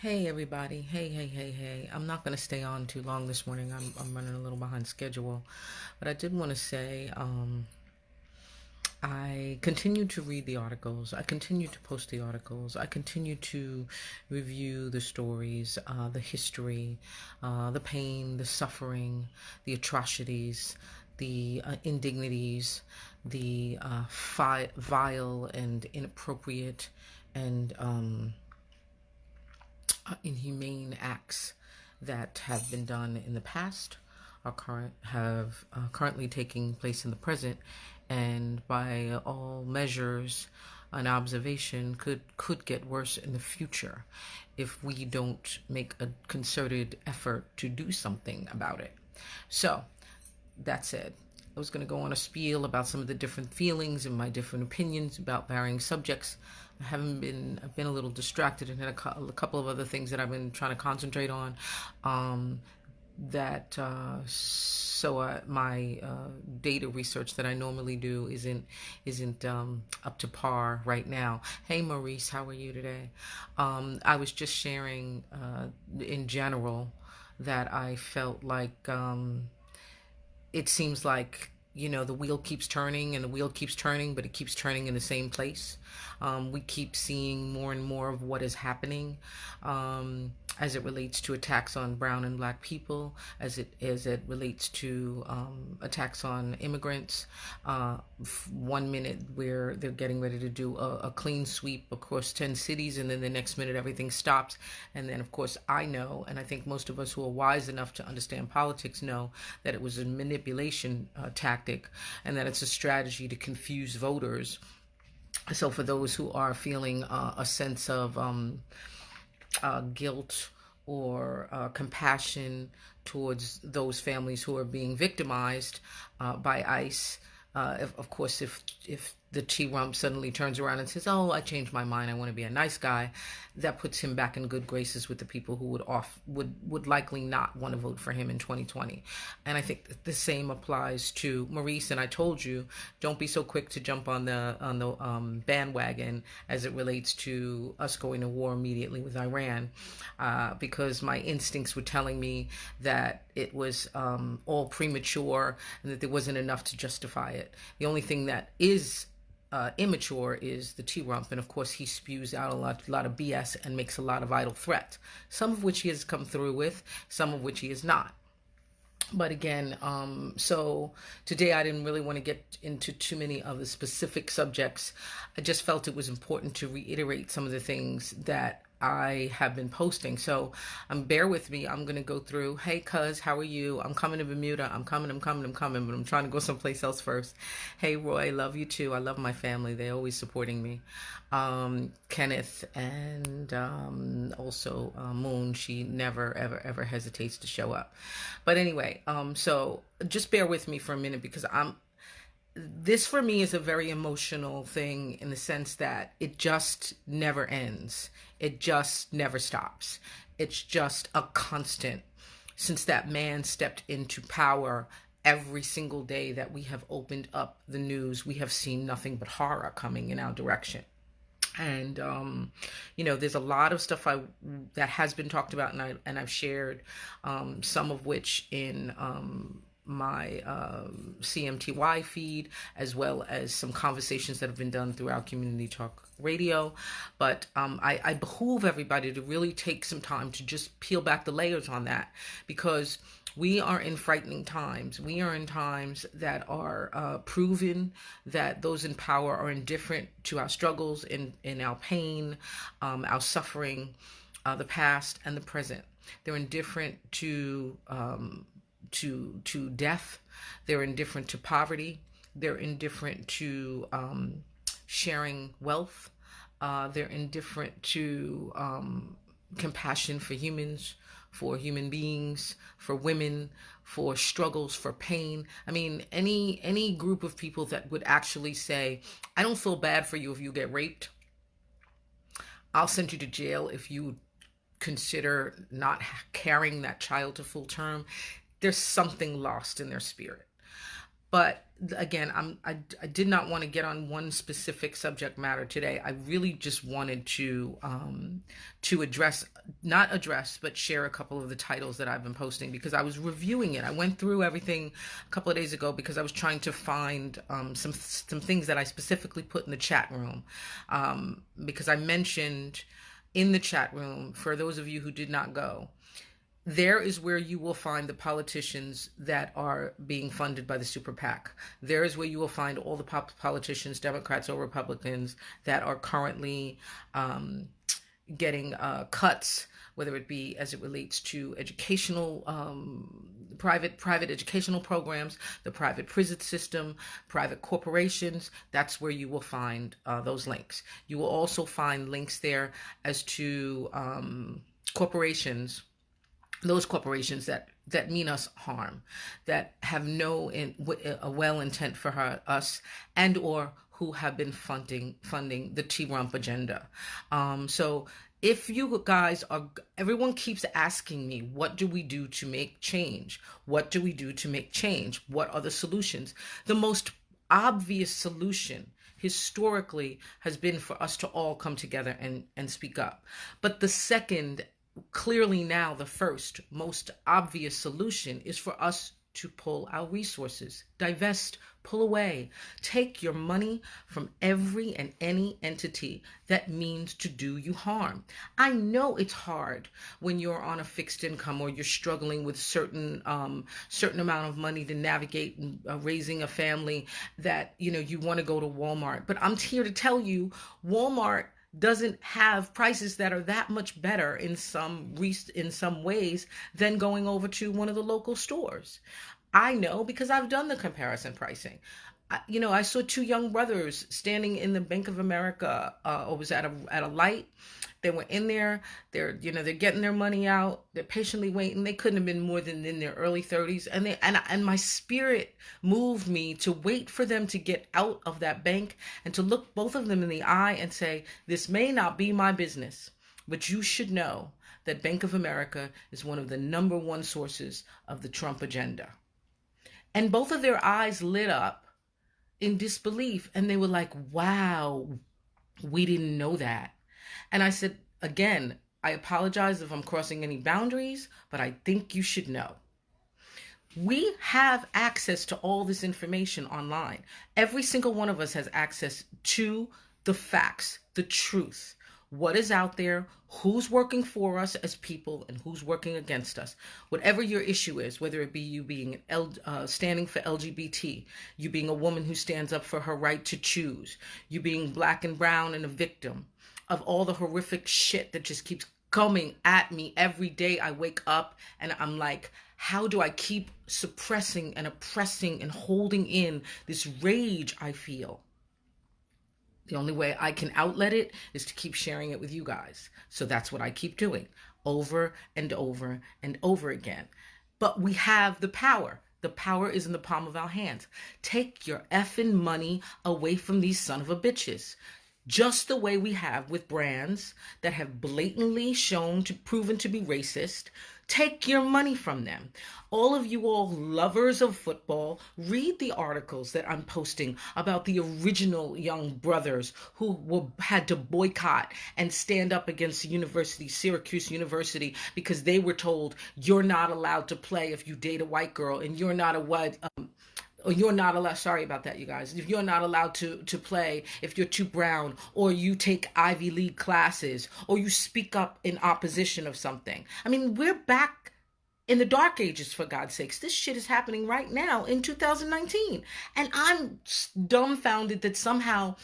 Hey everybody. Hey. I'm not going to stay on too long this morning. I'm running a little behind schedule. But I did want to say I continue to read the articles. I continue to post the articles. I continue to review the stories, the history, the pain, the suffering, the atrocities, the indignities, the vile and inappropriate and inhumane acts that have been done in the past are currently taking place in the present, and by all measures, an observation could get worse in the future if we don't make a concerted effort to do something about it. So that said, I was going to go on a spiel about some of the different feelings and my different opinions about varying subjects. I've been a little distracted and had a couple of other things that I've been trying to concentrate on. Um, my data research that I normally do isn't up to par right now. Hey Maurice, how are you today? I was just sharing in general that I felt like it seems like the wheel keeps turning and the wheel keeps turning, but it keeps turning in the same place. We keep seeing more and more of what is happening as it relates to attacks on brown and black people, as it relates to attacks on immigrants. 1 minute where they're getting ready to do a clean sweep across 10 cities, and then the next minute everything stops. And then, of course, I know, and I think most of us who are wise enough to understand politics know that it was a manipulation tactic, and that it's a strategy to confuse voters. So for those who are feeling a sense of guilt or compassion towards those families who are being victimized by ICE, of course, if the T-Rump suddenly turns around and says, "Oh, I changed my mind. I want to be a nice guy," that puts him back in good graces with the people who would likely not want to vote for him in 2020. And I think that the same applies to Maurice. And I told you, don't be so quick to jump on the bandwagon as it relates to us going to war immediately with Iran, because my instincts were telling me that it was all premature and that there wasn't enough to justify it. The only thing that is immature is the T-Rump, and of course he spews out a lot of BS and makes a lot of idle threats, some of which he has come through with, some of which he is not. But again, so today I didn't really want to get into too many of the specific subjects. I just felt it was important to reiterate some of the things that I have been posting. So bear with me. I'm going to go through. Hey, cuz, how are you? I'm coming to Bermuda. I'm coming, but I'm trying to go someplace else first. Hey, Roy, love you too. I love my family. They're always supporting me. Kenneth, and also Moon. She never, ever hesitates to show up. But anyway, so just bear with me for a minute, because this for me is a very emotional thing, in the sense that it just never ends. It just never stops. It's just a constant. Since that man stepped into power, every single day that we have opened up the news, we have seen nothing but horror coming in our direction. And there's a lot of stuff that has been talked about, and I've shared some of which in my CMTY feed, as well as some conversations that have been done through our community talk radio. But I behoove everybody to really take some time to just peel back the layers on that, because we are in frightening times. We are in times that are proven that those in power are indifferent to our struggles, in our pain, our suffering, the past and the present. They're indifferent to death. They're indifferent to poverty. They're indifferent to sharing wealth. They're indifferent to compassion for humans, for human beings, for women, for struggles, for pain. I mean, any group of people that would actually say, "I don't feel bad for you if you get raped. I'll send you to jail if you consider not carrying that child to full term," there's something lost in their spirit. But again, I did not want to get on one specific subject matter today. I really just wanted to address, not address, but share a couple of the titles that I've been posting, because I was reviewing it. I went through everything a couple of days ago because I was trying to find some things that I specifically put in the chat room, because I mentioned in the chat room, for those of you who did not go, there is where you will find the politicians that are being funded by the super PAC. There is where you will find all the politicians, Democrats or Republicans, that are currently getting cuts, whether it be as it relates to educational, private educational programs, the private prison system, private corporations. That's where you will find those links. You will also find links there as to corporations, those corporations that mean us harm, that have no a well intent for us, and or who have been funding the T-Rump agenda. So if you guys are, everyone keeps asking me, what do we do to make change? What do we do to make change? What are the solutions? The most obvious solution historically has been for us to all come together and speak up. But the second, clearly now the first most obvious solution, is for us to pull our resources, divest, pull away, take your money from every and any entity that means to do you harm. I know it's hard when you're on a fixed income or you're struggling with certain amount of money to navigate raising a family, that you want to go to Walmart. But I'm here to tell you, Walmart doesn't have prices that are that much better in some ways than going over to one of the local stores. I know because I've done the comparison pricing. I saw two young brothers standing in the Bank of America, or was at a light. They were in there. They're getting their money out. They're patiently waiting. They couldn't have been more than in their early 30s, and my spirit moved me to wait for them to get out of that bank and to look both of them in the eye and say, "This may not be my business, but you should know that Bank of America is one of the number one sources of the Trump agenda." And both of their eyes lit up in disbelief, and they were like, "Wow, we didn't know that." And I said, again, I apologize if I'm crossing any boundaries, but I think you should know. We have access to all this information online. Every single one of us has access to the facts, the truth, what is out there, who's working for us as people and who's working against us. Whatever your issue is, whether it be you being standing for LGBT, you being a woman who stands up for her right to choose, you being Black and brown and a victim of all the horrific shit that just keeps coming at me every day. I wake up and I'm like, how do I keep suppressing and oppressing and holding in this rage I feel? The only way I can outlet it is to keep sharing it with you guys. So that's what I keep doing over and over and over again. But we have the power. The power is in the palm of our hands. Take your effing money away from these son of a bitches. Just the way we have with brands that have blatantly proven to be racist. Take your money from them. All of you all lovers of football, read the articles that I'm posting about the original young brothers who had to boycott and stand up against the university, Syracuse University, because they were told, you're not allowed to play if you date a white girl, and you're not a white... or you're not allowed, sorry about that, you guys, if you're not allowed to play if you're too brown, or you take Ivy League classes, or you speak up in opposition of something. I mean, we're back in the dark ages, for God's sakes. This shit is happening right now in 2019. And I'm dumbfounded that somehow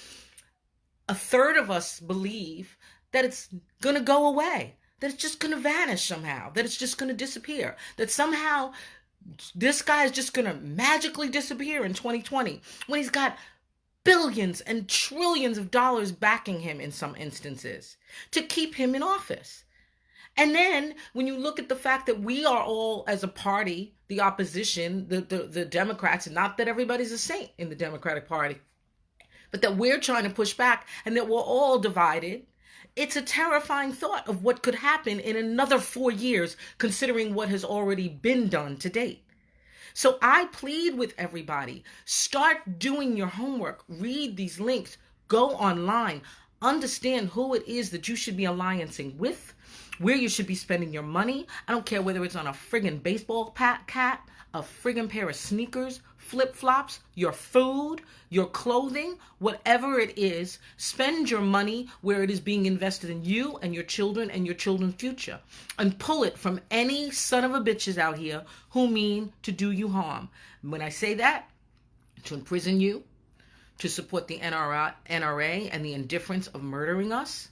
a third of us believe that it's going to go away, that it's just going to vanish somehow, that it's just going to disappear, that somehow this guy is just going to magically disappear in 2020 when he's got billions and trillions of dollars backing him in some instances to keep him in office. And then when you look at the fact that we are all, as a party, the opposition, the Democrats, and not that everybody's a saint in the Democratic Party, but that we're trying to push back and that we're all divided, it's a terrifying thought of what could happen in another 4 years, considering what has already been done to date. So I plead with everybody, start doing your homework, read these links, go online, understand who it is that you should be alliancing with, where you should be spending your money. I don't care whether it's on a friggin' baseball cap, a friggin' pair of sneakers, flip-flops, your food, your clothing, whatever it is. Spend your money where it is being invested in you and your children and your children's future. And pull it from any son of a bitches out here who mean to do you harm. When I say that, to imprison you, to support the NRA and the indifference of murdering us,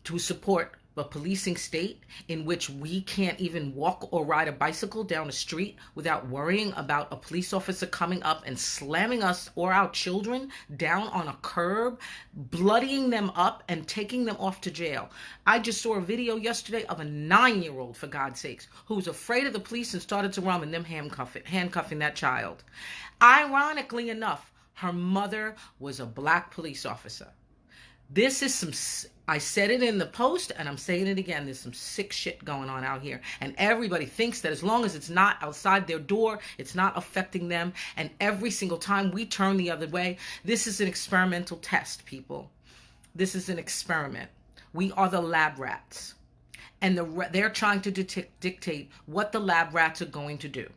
to support a policing state in which we can't even walk or ride a bicycle down the street without worrying about a police officer coming up and slamming us or our children down on a curb, bloodying them up and taking them off to jail. I just saw a video yesterday of a 9-year-old, for God's sakes, who was afraid of the police and started to run and them handcuffing that child. Ironically enough, her mother was a black police officer. This is some, I said it in the post and I'm saying it again, there's some sick shit going on out here. And everybody thinks that as long as it's not outside their door, it's not affecting them. And every single time we turn the other way, this is an experimental test, people. This is an experiment. We are the lab rats. And they're trying to dictate what the lab rats are going to do.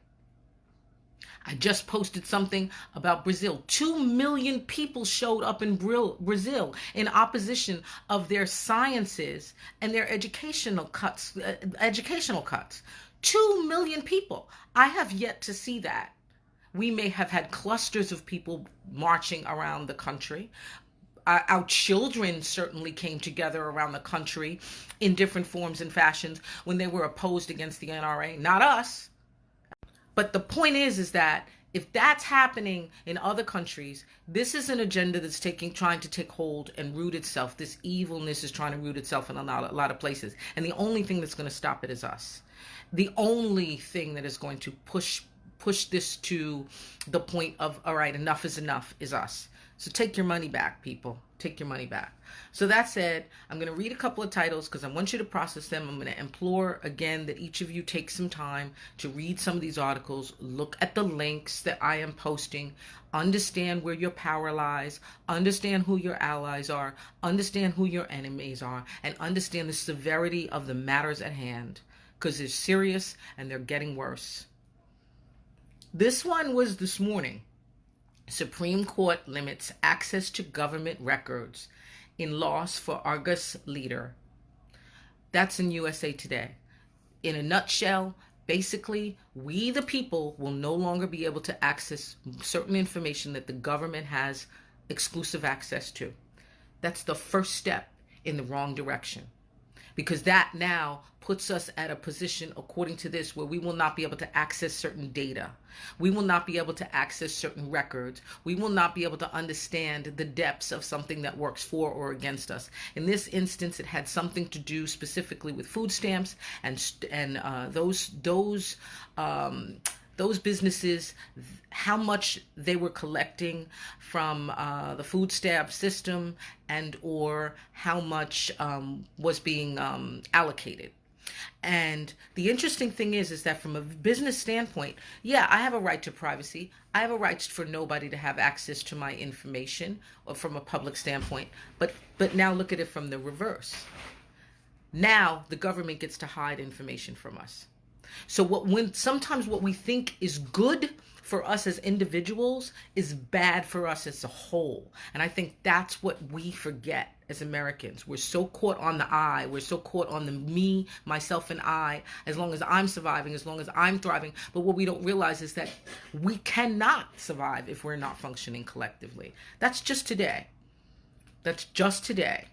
I just posted something about Brazil. 2 million people showed up in Brazil in opposition of their sciences and their educational cuts. 2 million people. I have yet to see that. We may have had clusters of people marching around the country. Our children certainly came together around the country in different forms and fashions when they were opposed against the NRA. Not us. But the point is that if that's happening in other countries, this is an agenda that's trying to take hold and root itself. This evilness is trying to root itself in a lot of places. And the only thing that's going to stop it is us. The only thing that is going to push this to the point of, all right, enough is enough, is us. So take your money back, people. Take your money back. So that said, I'm going to read a couple of titles because I want you to process them. I'm going to implore again that each of you take some time to read some of these articles, look at the links that I am posting, understand where your power lies, understand who your allies are, understand who your enemies are, and understand the severity of the matters at hand because they're serious and they're getting worse. This one was this morning. Supreme Court limits access to government records in loss for Argus leader. That's in USA Today. In a nutshell, basically, we the people will no longer be able to access certain information that the government has exclusive access to. That's the first step in the wrong direction. Because that now puts us at a position, according to this, where we will not be able to access certain data. We will not be able to access certain records. We will not be able to understand the depths of something that works for or against us. In this instance, it had something to do specifically with food stamps and those businesses, how much they were collecting from the food stamp system and or how much was being allocated. And the interesting thing is that from a business standpoint, yeah, I have a right to privacy. I have a right for nobody to have access to my information or from a public standpoint. But now look at it from the reverse. Now the government gets to hide information from us. So sometimes what we think is good for us as individuals is bad for us as a whole. And I think that's what we forget as Americans. We're so caught on the I. We're so caught on the me, myself, and I. As long as I'm surviving, as long as I'm thriving. But what we don't realize is that we cannot survive if we're not functioning collectively. That's just today. That's just today.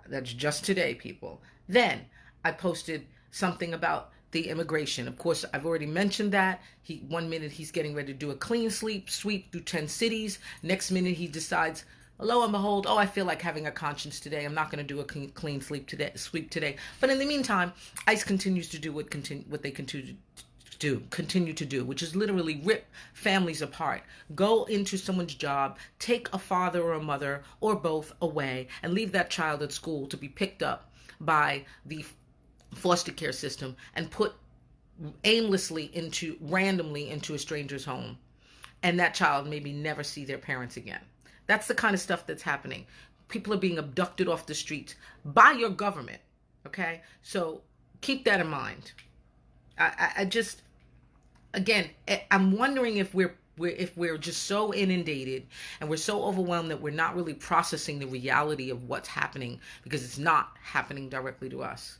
That's just today, people. Then I posted something about the immigration. Of course, I've already mentioned that. 1 minute he's getting ready to do a clean sweep through 10 cities. Next minute he decides, lo and behold, I feel like having a conscience today. I'm not going to do a clean sweep today. But in the meantime, ICE continues to do what they continue to do, which is literally rip families apart, go into someone's job, take a father or a mother or both away, and leave that child at school to be picked up by the foster care system and put aimlessly randomly into a stranger's home, and that child maybe never see their parents again. That's the kind of stuff that's happening. People are being abducted off the streets by your government. Okay, so keep that in mind. I just, again, I'm wondering if we're just so inundated and we're so overwhelmed that we're not really processing the reality of what's happening, because it's not happening directly to us.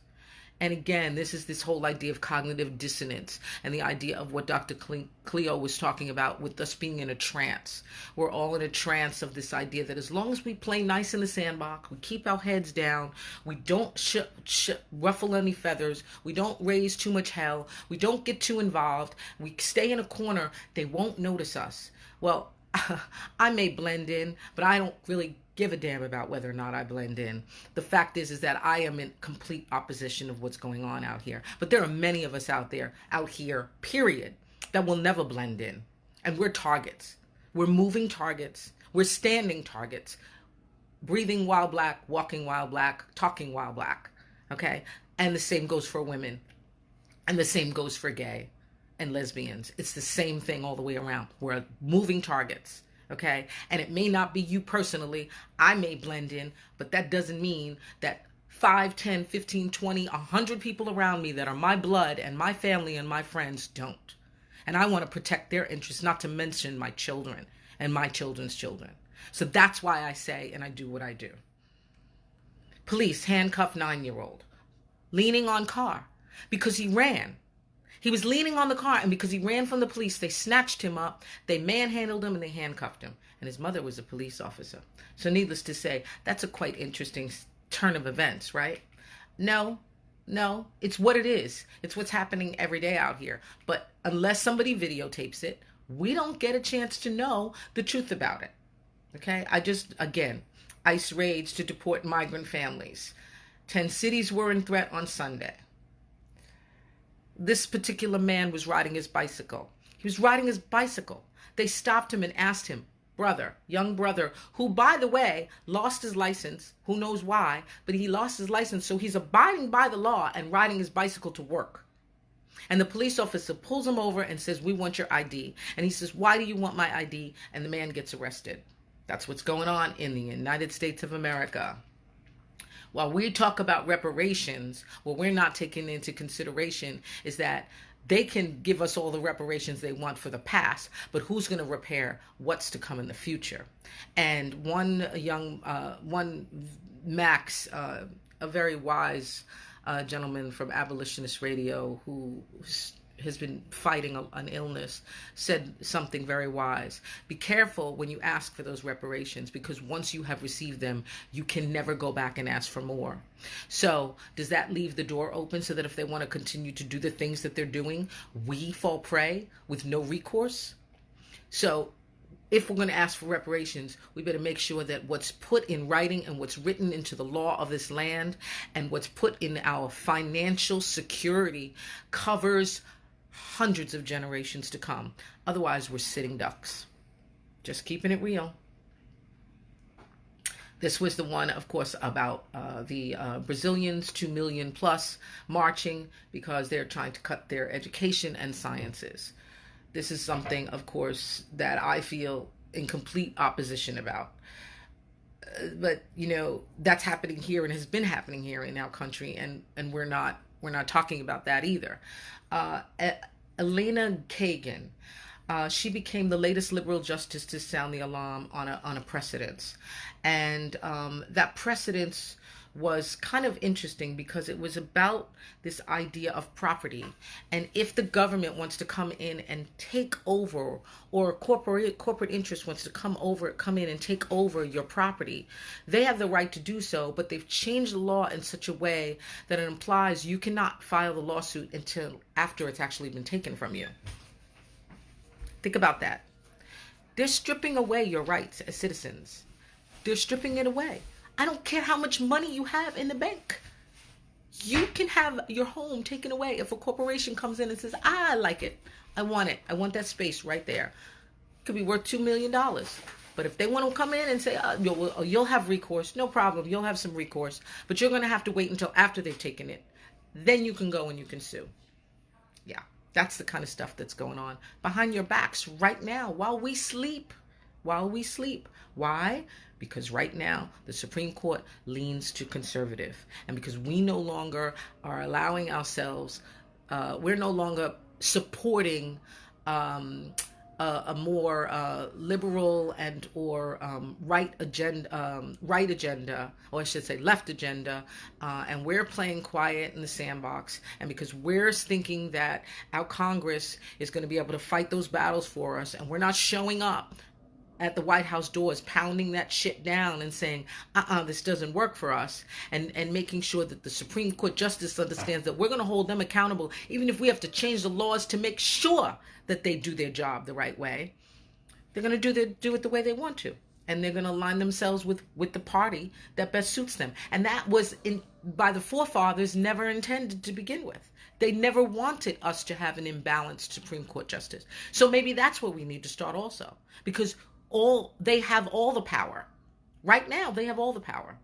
And again, this whole idea of cognitive dissonance and the idea of what Dr. Cleo was talking about with us being in a trance. We're all in a trance of this idea that as long as we play nice in the sandbox, we keep our heads down, we don't ruffle any feathers, we don't raise too much hell, we don't get too involved, we stay in a corner, they won't notice us. Well, I may blend in, but I don't really give a damn about whether or not I blend in. The fact is that I am in complete opposition of what's going on out here. But there are many of us out here, period, that will never blend in. And we're targets. We're moving targets. We're standing targets. Breathing while black, walking while black, talking while black. Okay? And the same goes for women. And the same goes for gay and lesbians. It's the same thing all the way around. We're moving targets. Okay? And it may not be you personally. I may blend in, but that doesn't mean that 5, 10, 15, 20, 100 people around me that are my blood and my family and my friends don't. And I want to protect their interests, not to mention my children and my children's children. So that's why I say and I do what I do. Police handcuff 9-year-old, leaning on car because he ran. He was leaning on the car, and because he ran from the police, they snatched him up, they manhandled him, and they handcuffed him. And his mother was a police officer. So needless to say, that's a quite interesting turn of events, right? No, it's what it is. It's what's happening every day out here. But unless somebody videotapes it, we don't get a chance to know the truth about it. Okay? Again, ICE raids to deport migrant families. 10 cities were in threat on Sunday. This particular man was riding his bicycle. He was riding his bicycle. They stopped him and asked him, young brother, who, by the way, lost his license. Who knows why, but he lost his license. So he's abiding by the law and riding his bicycle to work. And the police officer pulls him over and says, "We want your ID." And he says, "Why do you want my ID?" And the man gets arrested. That's what's going on in the United States of America. While we talk about reparations, what we're not taking into consideration is that they can give us all the reparations they want for the past, but who's going to repair what's to come in the future? And one Max, a very wise gentleman from Abolitionist Radio who has been fighting an illness, said something very wise. Be careful when you ask for those reparations, because once you have received them, you can never go back and ask for more. So does that leave the door open so that if they want to continue to do the things that they're doing, we fall prey with no recourse? So if we're going to ask for reparations, we better make sure that what's put in writing and what's written into the law of this land and what's put in our financial security covers hundreds of generations to come. Otherwise, we're sitting ducks. Just keeping it real. This was the one, of course, about the Brazilians, 2 million plus, marching because they're trying to cut their education and sciences. This is something, of course, that I feel in complete opposition about. But, that's happening here and has been happening here in our country, and we're not talking about that either. Elena Kagan, she became the latest liberal justice to sound the alarm on a precedence. And that precedence was kind of interesting because it was about this idea of property. And if the government wants to come in and take over, or corporate interest wants to come in and take over your property, they have the right to do so, but they've changed the law in such a way that it implies you cannot file the lawsuit until after it's actually been taken from you. Think about that. They're stripping away your rights as citizens. They're stripping it away. I don't care how much money you have in the bank. You can have your home taken away if a corporation comes in and says, "I like it. I want it. I want that space right there." It could be worth $2 million. But if they want to come in and say, you'll have recourse, no problem. You'll have some recourse. But you're going to have to wait until after they've taken it. Then you can go and you can sue. Yeah, that's the kind of stuff that's going on behind your backs right now while we sleep. While we sleep. Why? Because right now the Supreme Court leans to conservative. And because we no longer are allowing ourselves, we're no longer supporting a more liberal and or right agenda, or I should say left agenda, and we're playing quiet in the sandbox. And because we're thinking that our Congress is going to be able to fight those battles for us, and we're not showing up at the White House doors, pounding that shit down and saying, this doesn't work for us, and making sure that the Supreme Court justice understands that we're going to hold them accountable, even if we have to change the laws to make sure that they do their job the right way. They're going to do it the way they want to. And they're going to align themselves with the party that best suits them. And that was, by the forefathers, never intended to begin with. They never wanted us to have an imbalanced Supreme Court justice. So maybe that's where we need to start also. Because they have all the power. Right now, they have all the power.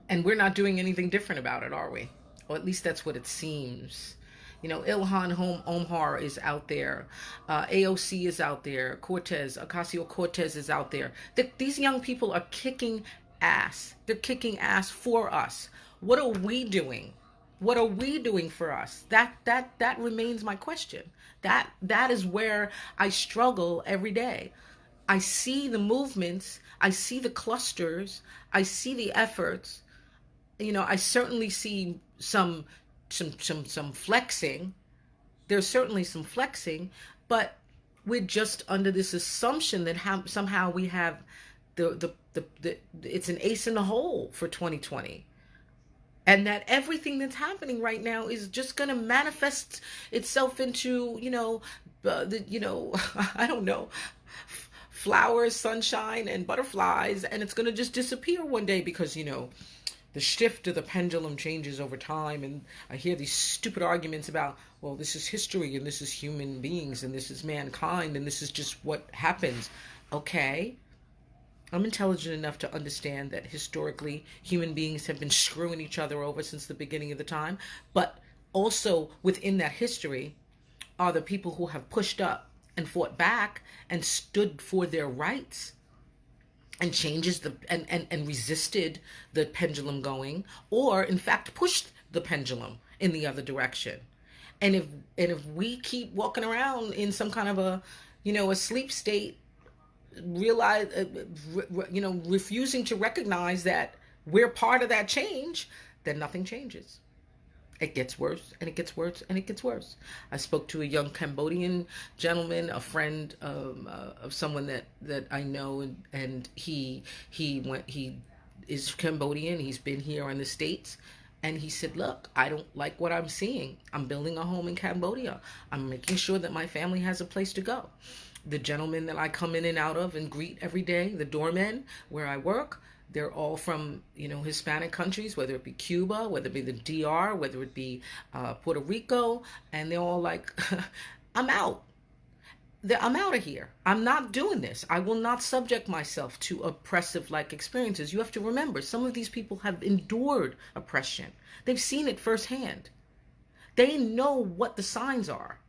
And we're not doing anything different about it, are we? Or at least that's what it seems. Ilhan Omar is out there. AOC is out there. Ocasio-Cortez is out there. These young people are kicking ass. They're kicking ass for us. What are we doing? What are we doing for us? That remains my question. That is where I struggle every day. I see the movements. I see the clusters. I see the efforts. I certainly see some flexing. There's certainly some flexing, but we're just under this assumption that somehow we have it's an ace in the hole for 2020, and that everything that's happening right now is just going to manifest itself into I don't know, flowers, sunshine, and butterflies, and it's going to just disappear one day because the shift of the pendulum changes over time. And I hear these stupid arguments about, well, this is history, and this is human beings, and this is mankind, and this is just what happens. Okay, I'm intelligent enough to understand that historically human beings have been screwing each other over since the beginning of the time. But also within that history are the people who have pushed up and fought back and stood for their rights and and resisted the pendulum going, or in fact pushed the pendulum in the other direction. And if we keep walking around in some kind of a sleep state, refusing to recognize that we're part of that change, then nothing changes. It gets worse, and it gets worse, and it gets worse. I spoke to a young Cambodian gentleman, a friend of someone that I know, and he is Cambodian. He's been here in the States, and he said, "Look, I don't like what I'm seeing. I'm building a home in Cambodia. I'm making sure that my family has a place to go." The gentlemen that I come in and out of and greet every day, the doormen where I work, they're all from, Hispanic countries, whether it be Cuba, whether it be the DR, whether it be Puerto Rico, and they're all like, I'm out. I'm out of here. I'm not doing this. I will not subject myself to oppressive experiences. You have to remember, some of these people have endured oppression. They've seen it firsthand. They know what the signs are.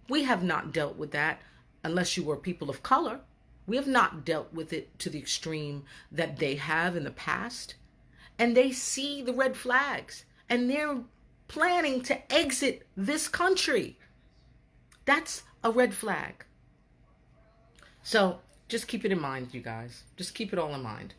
We have not dealt with that unless you were people of color. We have not dealt with it to the extreme that they have in the past. And they see the red flags, and they're planning to exit this country. That's a red flag. So just keep it in mind, you guys. Just keep it all in mind.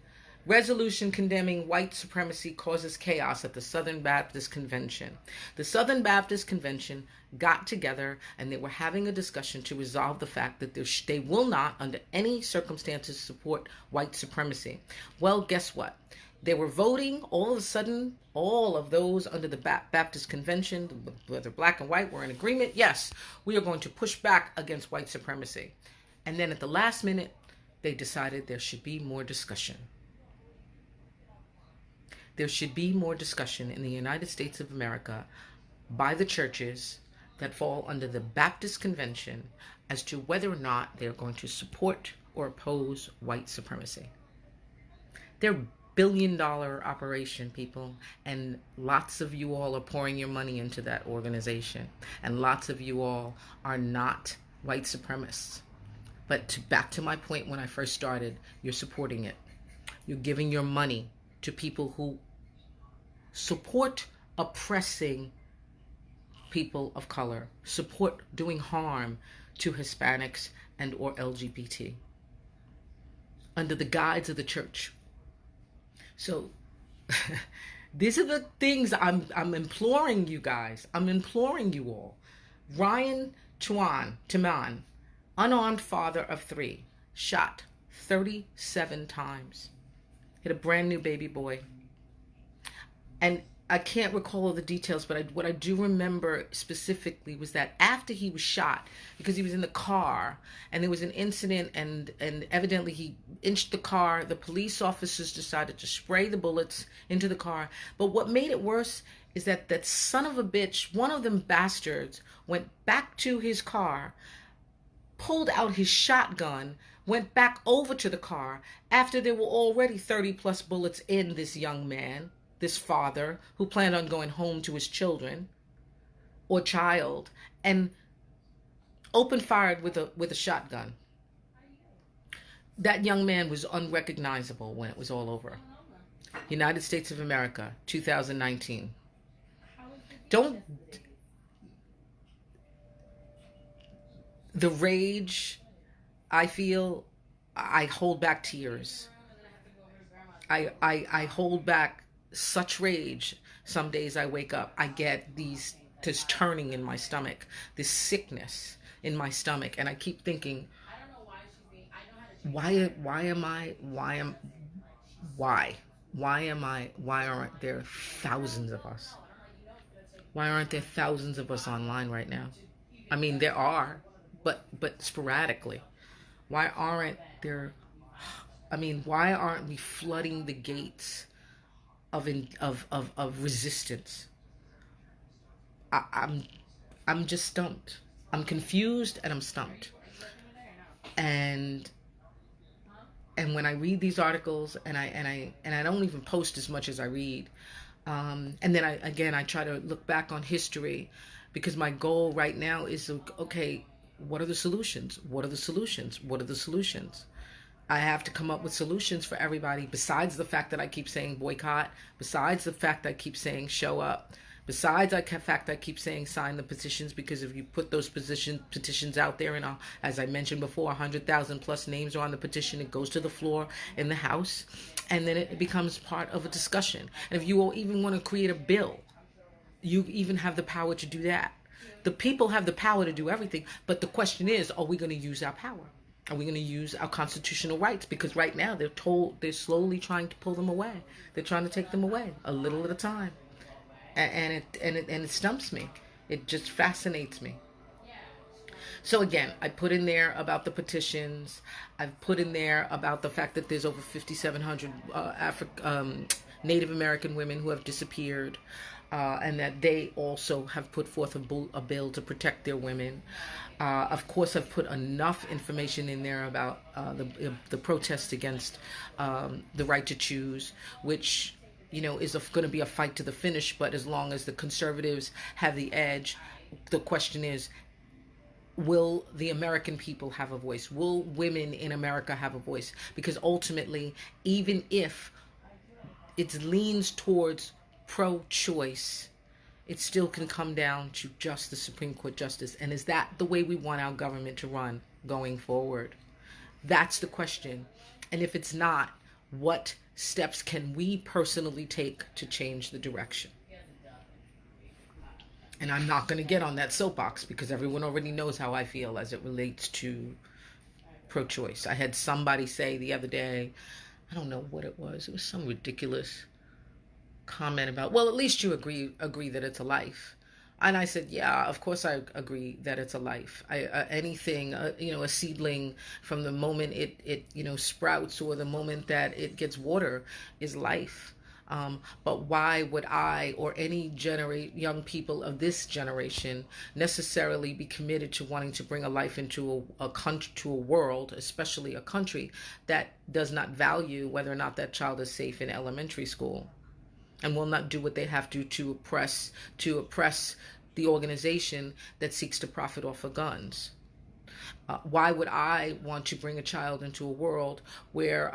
Resolution condemning white supremacy causes chaos at the Southern Baptist Convention. The Southern Baptist Convention got together, and they were having a discussion to resolve the fact that they will not, under any circumstances, support white supremacy. Well, guess what? They were voting. All of a sudden, all of those under the Baptist Convention, whether black and white, were in agreement. Yes, we are going to push back against white supremacy. And then at the last minute, they decided there should be more discussion. There should be more discussion in the United States of America by the churches that fall under the Baptist Convention as to whether or not they're going to support or oppose white supremacy. They're billion-dollar operation, people, and lots of you all are pouring your money into that organization, and lots of you all are not white supremacists. But back to my point when I first started, you're supporting it. You're giving your money to people who support oppressing people of color, support doing harm to Hispanics and or LGBT under the guise of the church. So these are the things I'm imploring you guys. I'm imploring you all. Ryan Tuman, unarmed father of 3, shot 37 times. Hit a brand new baby boy. And I can't recall all the details, but what I do remember specifically was that after he was shot, because he was in the car and there was an incident and evidently he inched the car, the police officers decided to spray the bullets into the car. But what made it worse is that son of a bitch, one of them bastards, went back to his car, pulled out his shotgun, went back over to the car after there were already 30 plus bullets in this young man, this father who planned on going home to his children or child, and opened fired with a shotgun. That young man was unrecognizable when it was all over. United States of America, 2019. The rage I feel, I hold back tears. I hold back such rage. Some days I wake up, I get this turning in my stomach, this sickness in my stomach, and I keep thinking, why aren't there thousands of us? Why aren't there thousands of us online right now? I mean, there are, but sporadically. Why aren't there? I mean, why aren't we flooding the gates of resistance? I'm just stumped. I'm confused and I'm stumped. And when I read these articles, and I don't even post as much as I read, and then I try to look back on history, because my goal right now is, okay, what are the solutions? What are the solutions? What are the solutions? I have to come up with solutions for everybody, besides the fact that I keep saying boycott, besides the fact that I keep saying show up, besides the fact that I keep saying sign the petitions, because if you put those petitions out there, and as I mentioned before, 100,000 plus names are on the petition, it goes to the floor in the House, and then it becomes part of a discussion. And if you all even want to create a bill, you even have the power to do that. The people have the power to do everything, but the question is, are we going to use our power? Are we going to use our constitutional rights? Because right now they're slowly trying to pull them away. They're trying to take them away a little at a time, and it stumps me. It just fascinates me. So again, I put in there about the petitions. I've put in there about the fact that there's over 5,700 Native American women who have disappeared, and that they also have put forth a bill to protect their women. Of course, I've put enough information in there about the protests against the right to choose, which is going to be a fight to the finish. But as long as the conservatives have the edge, the question is, will the American people have a voice? Will women in America have a voice? Because ultimately, even if it leans towards pro-choice, it still can come down to just the Supreme Court justice. And is that the way we want our government to run going forward? That's the question. And if it's not, what steps can we personally take to change the direction? And I'm not going to get on that soapbox, because everyone already knows how I feel as it relates to pro-choice. I had somebody say the other day, I don't know what it was some ridiculous comment about, well, at least you agree that it's a life. And I said, yeah, of course I agree that it's a life. Anything, a seedling, from the moment it sprouts or the moment that it gets water, is life. But why would I or any young people of this generation necessarily be committed to wanting to bring a life into a country, to a world, especially a country that does not value whether or not that child is safe in elementary school, and will not do what they have to oppress the organization that seeks to profit off of guns? Why would I want to bring a child into a world where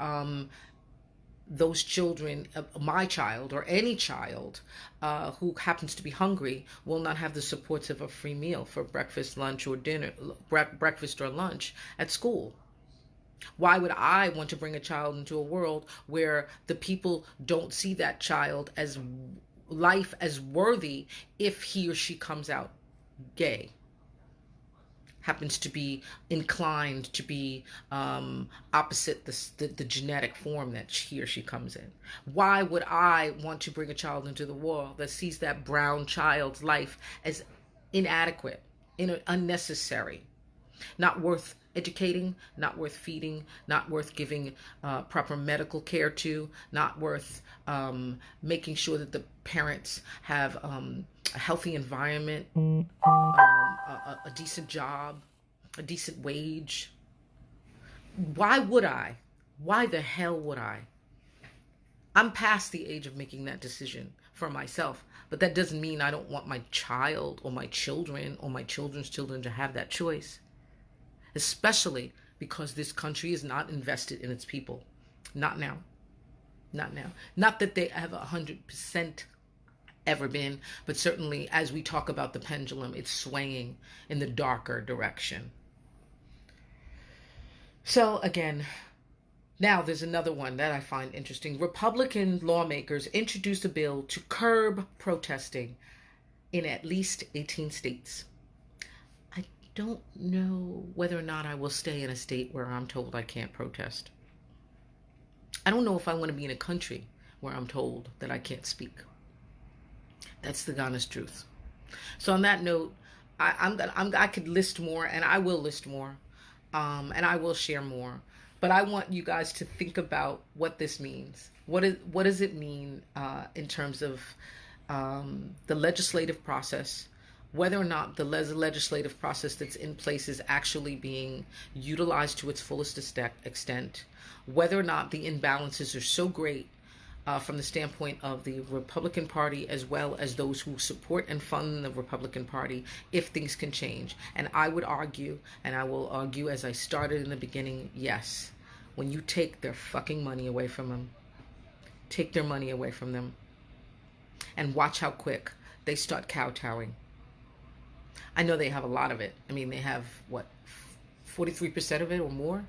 those children, my child or any child who happens to be hungry, will not have the supports of a free meal for breakfast, lunch, or dinner, breakfast or lunch at school? Why would I want to bring a child into a world where the people don't see that child as life as worthy if he or she comes out gay, happens to be inclined to be opposite the genetic form that he or she comes in? Why would I want to bring a child into the world that sees that brown child's life as inadequate, unnecessary, not worth educating, not worth feeding, not worth giving proper medical care to, not worth making sure that the parents have a healthy environment, a decent job, a decent wage? Why would I? Why the hell would I? I'm past the age of making that decision for myself, but that doesn't mean I don't want my child or my children or my children's children to have that choice, especially because this country is not invested in its people. Not now. Not now. Not that they have 100% ever been, but certainly as we talk about the pendulum, it's swaying in the darker direction. So again, now there's another one that I find interesting. Republican lawmakers introduced a bill to curb protesting in at least 18 states. I don't know whether or not I will stay in a state where I'm told I can't protest. I don't know if I want to be in a country where I'm told that I can't speak. That's the honest truth. So on that note, I could list more, and I will list more, and I will share more. But I want you guys to think about what this means. What does it mean in terms of the legislative process? Whether or not the legislative process that's in place is actually being utilized to its fullest extent. Whether or not the imbalances are so great from the standpoint of the Republican Party, as well as those who support and fund the Republican Party, if things can change. And I would argue, and I will argue as I started in the beginning, yes, when you take their fucking money away from them, take their money away from them, and watch how quick they start kowtowing. I know they have a lot of it. I mean, they have, 43% of it or more?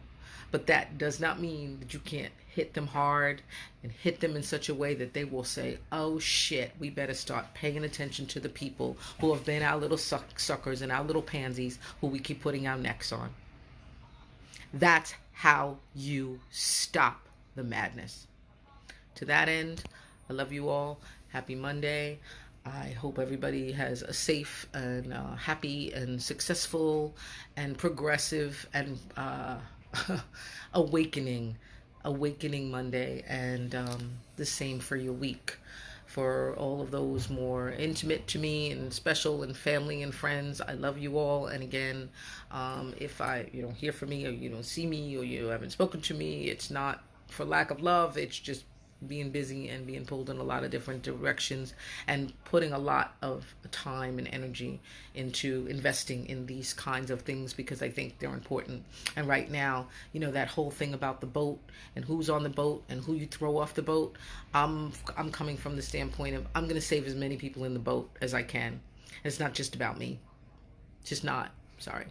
But that does not mean that you can't hit them hard and hit them in such a way that they will say, oh shit, we better start paying attention to the people who have been our little suckers and our little pansies who we keep putting our necks on. That's how you stop the madness. To that end, I love you all. Happy Monday. I hope everybody has a safe and happy and successful and progressive and awakening Monday, and the same for your week. For all of those more intimate to me and special and family and friends, I love you all. And again, if you don't hear from me, or you don't see me, or you haven't spoken to me, it's not for lack of love. It's just being busy and being pulled in a lot of different directions, and putting a lot of time and energy into investing in these kinds of things, because I think they're important. And right now, that whole thing about the boat and who's on the boat and who you throw off the boat, I'm coming from the standpoint of I'm going to save as many people in the boat as I can. And it's not just about me. It's just not. Sorry.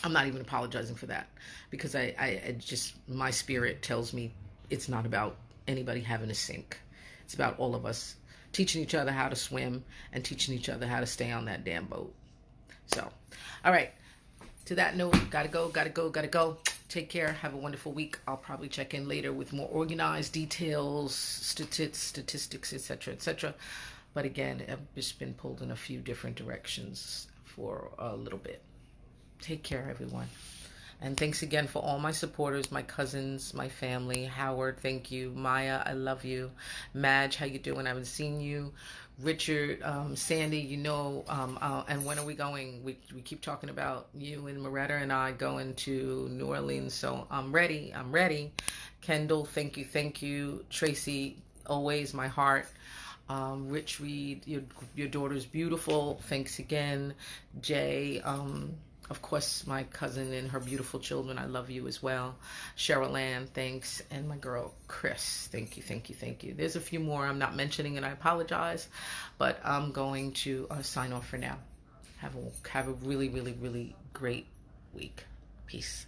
I'm not even apologizing for that, because I just, my spirit tells me it's not about anybody having a sink. It's about all of us teaching each other how to swim and teaching each other how to stay on that damn boat. So, all right. To that note, gotta go. Take care. Have a wonderful week. I'll probably check in later with more organized details, statistics, etc. But again, I've just been pulled in a few different directions for a little bit. Take care, everyone. And thanks again for all my supporters, my cousins, my family. Howard, thank you. Maya, I love you. Madge, how you doing? I haven't seen you. Richard, Sandy, and when are we going? We keep talking about you and Moretta and I going to New Orleans, so I'm ready. I'm ready. Kendall, thank you, thank you. Tracy, always my heart. Rich Reed, your daughter's beautiful. Thanks again. Jay, of course, my cousin and her beautiful children. I love you as well. Cheryl Ann, thanks. And my girl, Chris, thank you, thank you, thank you. There's a few more I'm not mentioning, and I apologize, but I'm going to sign off for now. Have a really, really, really great week. Peace.